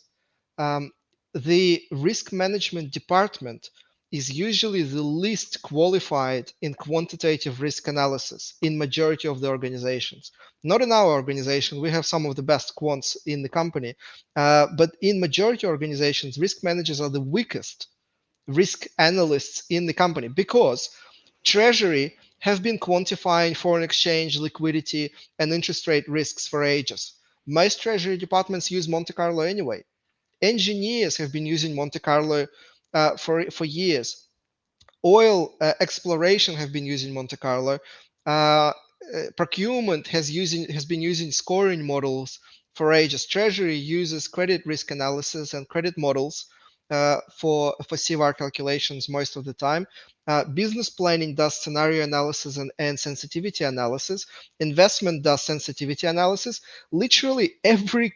um, the risk management department is usually the least qualified in quantitative risk analysis in majority of the organizations. Not in our organization, we have some of the best quants in the company, but in majority organizations, risk managers are the weakest risk analysts in the company because Treasury have been quantifying foreign exchange, liquidity, and interest rate risks for ages. Most Treasury departments use Monte Carlo anyway. Engineers have been using Monte Carlo for years. Oil exploration have been using Monte Carlo. Procurement has been using scoring models for ages. Treasury uses credit risk analysis and credit models for CVAR calculations most of the time. Business planning does scenario analysis and sensitivity analysis. Investment does sensitivity analysis. Literally every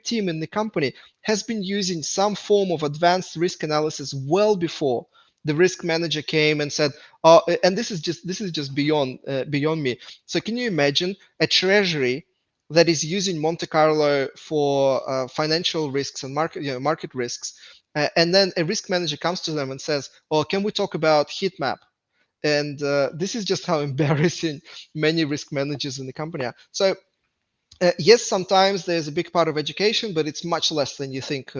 team in the company has been using some form of advanced risk analysis well before the risk manager came and said, "Oh," and this is just beyond me. So can you imagine a treasury that is using Monte Carlo for financial risks and market risks, and then a risk manager comes to them and says, "Oh, can we talk about heat map?" And this is just how embarrassing many risk managers in the company are. So yes, sometimes there's a big part of education, but it's much less than you think,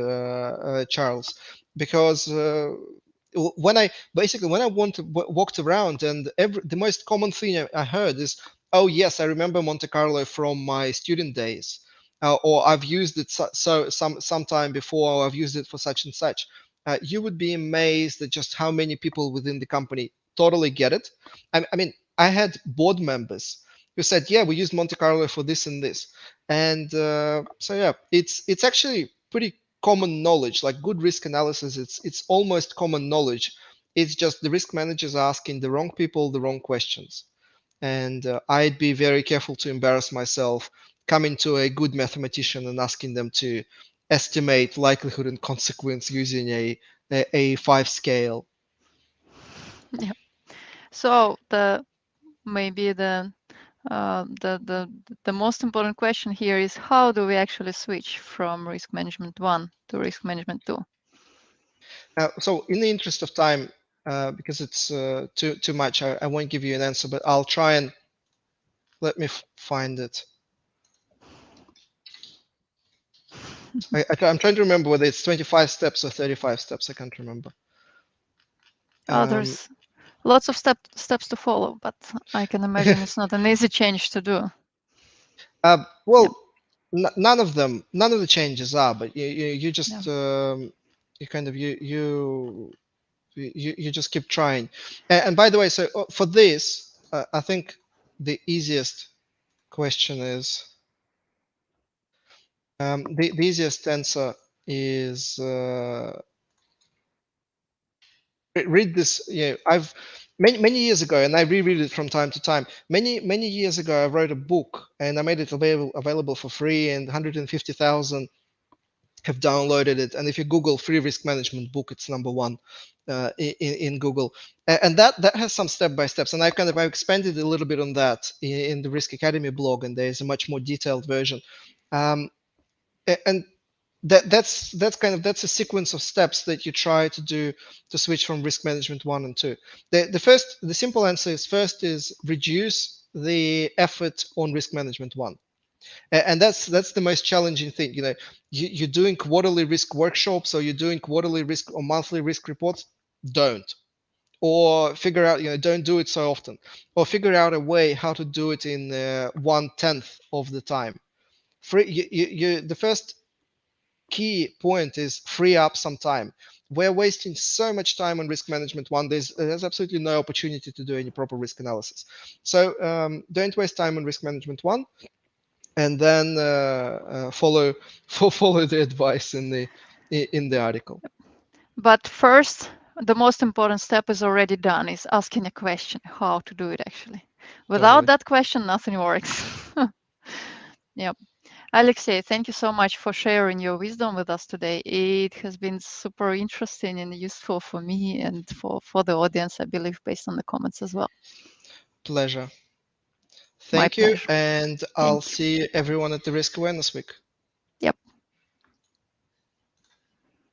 Charles, because when I walked around, and the most common thing I heard is, "Oh yes, I remember Monte Carlo from my student days," or "I've used it sometime before, or I've used it for such and such." You would be amazed at just how many people within the company totally get it. I mean, I had board members who said, "Yeah, we used Monte Carlo for this and this," and so yeah, it's actually pretty common knowledge. Like good risk analysis, it's almost common knowledge. It's just the risk managers are asking the wrong people the wrong questions, and I'd be very careful to embarrass myself coming to a good mathematician and asking them to estimate likelihood and consequence using a 5 scale. Yeah. So maybe the most important question here is how do we actually switch from risk management 1 to risk management 2? So in the interest of time, because it's too much, I won't give you an answer, but I'll try and let me find it. I'm trying to remember whether it's 25 steps or 35 steps. I can't remember. Oh, there's lots of steps to follow, but I can imagine it's not an easy change to do. Well, none of the changes are, but you just you kind of you just keep trying. And by the way, so for this, I think the easiest question is the easiest answer is read this. I've many years ago, and I reread it from time to time. Many years ago, I wrote a book, and I made it available for free, and 150,000 have downloaded it. And if you Google free risk management book, it's number one in Google. And that has some step by steps. And I expanded a little bit on that in the Risk Academy blog, and there's a much more detailed version. And that's a sequence of steps that you try to do to switch from risk management 1 and 2. The simple answer is first is reduce the effort on risk management 1. And that's the most challenging thing. You're doing quarterly risk workshops, or you're doing quarterly risk or monthly risk reports. Don't. Or figure out, don't do it so often, or figure out a way how to do it in 1/10 of the time. The first key point is free up some time. We're wasting so much time on risk management one. There's absolutely no opportunity to do any proper risk analysis. So don't waste time on risk management one, and then follow the advice in the article. But first, the most important step is already done, is asking a question, how to do it actually. Without Totally. that question, nothing works. Yep. Alexey, thank you so much for sharing your wisdom with us today. It has been super interesting and useful for me and for the audience, I believe, based on the comments as well. Pleasure. My Thank you, pleasure. and I'll Thank you. see everyone at the Risk Awareness Week.